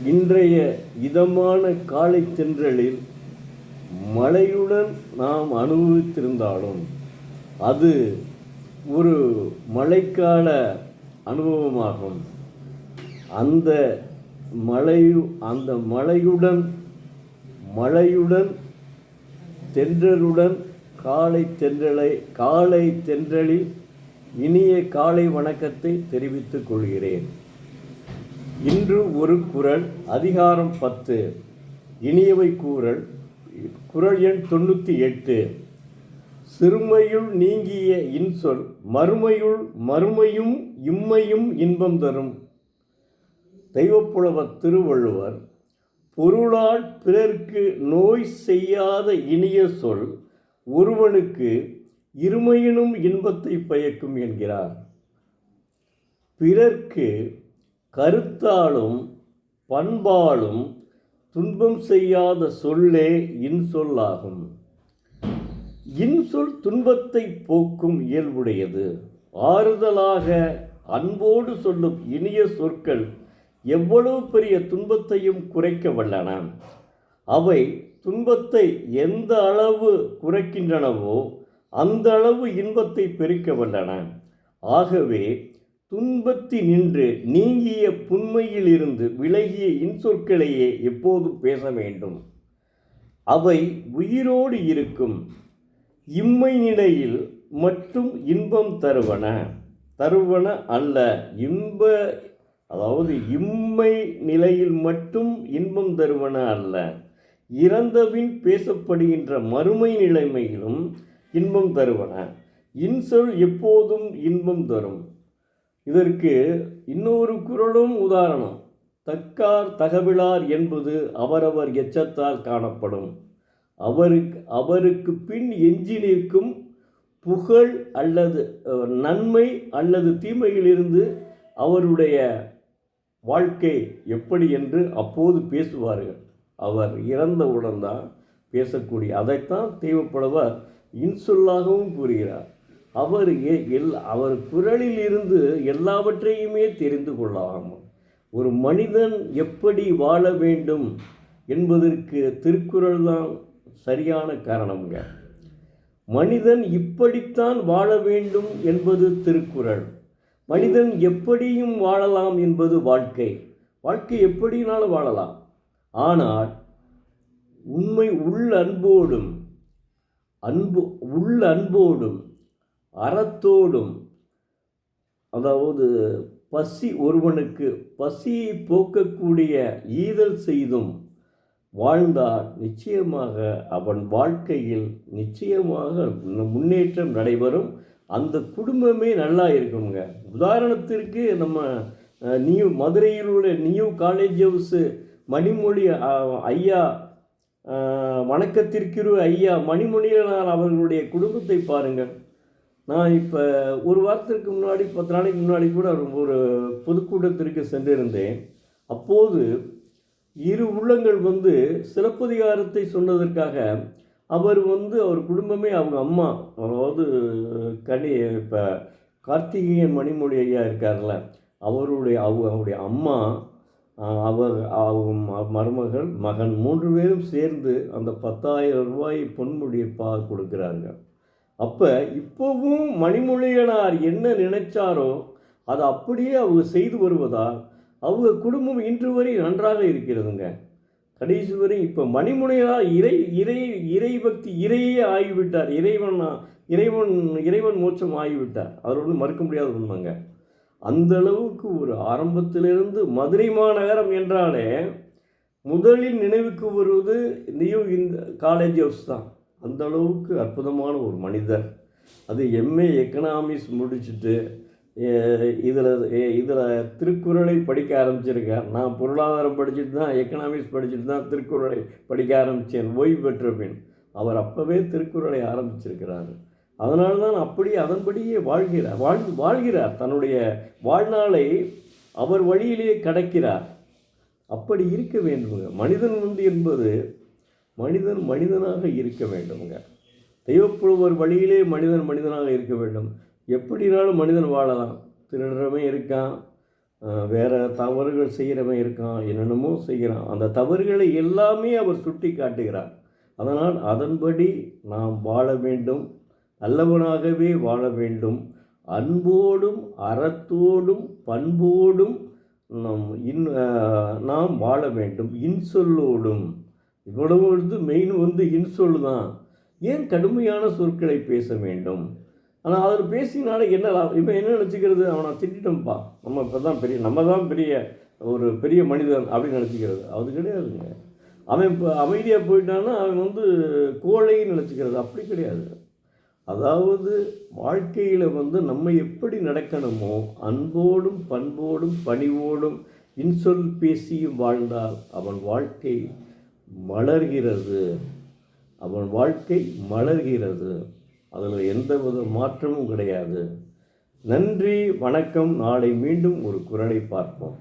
இன்றைய இதமான காலை தென்றலில் மழையுடன் நாம் அனுபவித்திருந்தாலும் அது ஒரு மழைக்கால அனுபவமாகும். அந்த மழையுடன் தென்றலுடன் காலை தென்றலில் இனிய காலை வணக்கத்தை தெரிவித்துக் கொள்கிறேன். இன்று ஒரு குறள், அதிகாரம் 10, இனியவை கூறல், குறள் எண் 98. சிறுமையுள் நீங்கிய இன்சொல் மறுமையும் இம்மையும் இன்பம் தரும். தெய்வப்புலவர் திருவள்ளுவர், பொருளால் பிறர்க்கு நோய் செய்யாத இனிய சொல் ஒருவனுக்கு இருமையினும் இன்பத்தை பயக்கும் என்கிறார். பிறர்க்கு கருத்தாலும் பண்பாலும் துன்பம் செய்யாத சொல்லே இன்சொல்லாகும். இன்சொல் துன்பத்தை போக்கும் இயல்புடையது. ஆறுதலாக அன்போடு சொல்லும் இனிய சொற்கள் எவ்வளவு பெரிய துன்பத்தையும் குறைக்க வல்லன. அவை துன்பத்தை எந்த அளவு குறைக்கின்றனவோ அந்த அளவு இன்பத்தை பெருக்க வல்லன. ஆகவே துன்பத்தினின்று நீங்கிய புன்மையிலிருந்து விலகிய இன்சொற்களையே எப்போதும் பேச வேண்டும். அவை உயிரோடு இருக்கும். இம்மை நிலையில் மட்டும் இன்பம் தருவன அல்ல. இம்மை நிலையில் மட்டும் இன்பம் தருவன அல்ல, இறந்தபின் பேசப்படுகின்ற மறுமை நிலைமையிலும் இன்பம் தருவன. இன்சொல் எப்போதும் இன்பம் தரும். இதற்கு இன்னொரு குறளும் உதாரணம். தக்கார் தகவிலார் என்பது அவரவர் எச்சத்தால் காணப்படும். அவருக்கு பின் எஞ்சி நிற்கும் புகழ் அல்லது நன்மை அல்லது தீமையிலிருந்து அவருடைய வாழ்க்கை எப்படி என்று அப்போது பேசுவார்கள். அவர் இறந்தவுடன் தான் பேசக்கூடிய அதைத்தான் தெய்வப்புலவர் இன்சொல்லாகவும் கூறுகிறார். அவர் குறளில் இருந்து எல்லாவற்றையுமே தெரிந்து கொள்ளலாம். ஒரு மனிதன் எப்படி வாழ வேண்டும் என்பதற்கு திருக்குறள் தான் சரியான காரணம்ங்க. மனிதன் இப்படித்தான் வாழ வேண்டும் என்பது திருக்குறள். மனிதன் எப்படியும் வாழலாம் என்பது வாழ்க்கை எப்படினாலும் வாழலாம். ஆனால் உண்மை உள்ள அன்போடும் அறத்தோடும், அதாவது ஒருவனுக்கு பசியை போக்கக்கூடிய ஈதல் செய்தும் வாழ்ந்தால் நிச்சயமாக அவன் வாழ்க்கையில் நிச்சயமாக முன்னேற்றம் நடைபெறும். அந்த குடும்பமே நல்லா இருக்குங்க. உதாரணத்திற்கு நம்ம மதுரையில் உள்ள நியூ காலேஜ் ஹவுஸ் மணிமொழி ஐயா, வணக்கத்திற்கு ஐயா மணிமொழியினால் அவர்களுடைய குடும்பத்தை பாருங்கள். நான் இப்போ ஒரு வாரத்திற்கு முன்னாடி 10 நாளைக்கு முன்னாடி கூட ஒரு பொதுக்கூட்டத்திற்கு சென்றிருந்தேன். அப்போது இரு உள்ளங்கள் சிலப்பதிகாரத்தை சொன்னதற்காக அவர் குடும்பமே, அவங்க அம்மா, அதாவது இப்போ கார்த்திகேயன் மணிமொழி ஐயா இருக்கார்ல, அவருடைய அம்மா, மருமகள், மகன் 3 பேரும் சேர்ந்து அந்த 10,000 ரூபாய் பொன்மொழியை கொடுக்குறாங்க. அப்போ இப்போவும் மணிமொழியனார் என்ன நினைச்சாரோ அதை அப்படியே அவங்க செய்து வருவதால் அவங்க குடும்பம் இன்று வரை நன்றாக இருக்கிறதுங்க. கடைசி வரை இப்போ மணிமொழியனார் இறைபக்தி இறையே ஆகிவிட்டார். இறைவன் மோட்சம் ஆகிவிட்டார். அதில் ஒன்றும் மறுக்க முடியாத உண்மைங்க. அந்த அளவுக்கு ஒரு ஆரம்பத்திலிருந்து மதுரை மாநகரம் என்றாலே முதலில் நினைவுக்கு வருவது நியூ காலேஜ் ஹவுஸ் தான். அந்த அளவுக்கு அற்புதமான ஒரு மனிதர். அது எம்ஏ எக்கனாமிக்ஸ் முடிச்சுட்டு இதில் திருக்குறளை படிக்க ஆரம்பிச்சிருக்கார். நான் பொருளாதாரம் படிச்சுட்டு தான், எக்கனாமிக்ஸ் படிச்சுட்டு தான் திருக்குறளை படிக்க ஆரம்பித்தேன் ஓய்வு பெற்ற பின். அவர் அப்போவே திருக்குறளை ஆரம்பிச்சிருக்கிறார். அதனால தான் அதன்படியே வாழ்கிறார். தன்னுடைய வாழ்நாளை அவர் வழியிலேயே கடக்கிறார். அப்படி இருக்க வேண்டுமுங்க. மனிதன் என்பது மனிதனாக இருக்க வேண்டுமுங்க. தெய்வப்புலவர் வழியிலே மனிதனாக இருக்க வேண்டும். எப்படினாலும் மனிதன் வாழலாம். திருடறவன் இருக்கான், வேறு தவறுகள் செய்கிறவன் இருக்கான், என்னென்னமோ செய்கிறான். அந்த தவறுகளை எல்லாமே அவர் சுட்டி காட்டுகிறார். அதனால் அதன்படி நாம் வாழ வேண்டும், நல்லவனாகவே வாழ வேண்டும். அன்போடும் அறத்தோடும் பண்போடும் நாம் வாழ வேண்டும். இன்சொல்லோடும், இவ்வளவு மெயின் இன்சொல் தான். ஏன் கடுமையான சொற்களை பேச வேண்டும்? ஆனால் அதில் பேசினால என்ன லாபம்? இப்போ என்ன நினச்சிக்கிறது, அவனை திட்டோம்ப்பா, நம்ம தான் ஒரு பெரிய மனிதன் அப்படின்னு நினச்சிக்கிறது. அது கிடையாதுங்க. அவன் இப்போ அமைதியாக போயிட்டான்னா அவன் கோழைன்னு நினச்சிக்கிறது. அப்படி கிடையாது. அதாவது வாழ்க்கையில் நம்ம எப்படி நடக்கணுமோ அன்போடும் பண்போடும் பணிவோடும் இன்சொல் பேசியும் வாழ்ந்தால் அவன் வாழ்க்கை மலர்கிறது. அதில் எந்தவித மாற்றமும் கிடையாது. நன்றி, வணக்கம். நாளை மீண்டும் ஒரு குறளை பார்ப்போம்.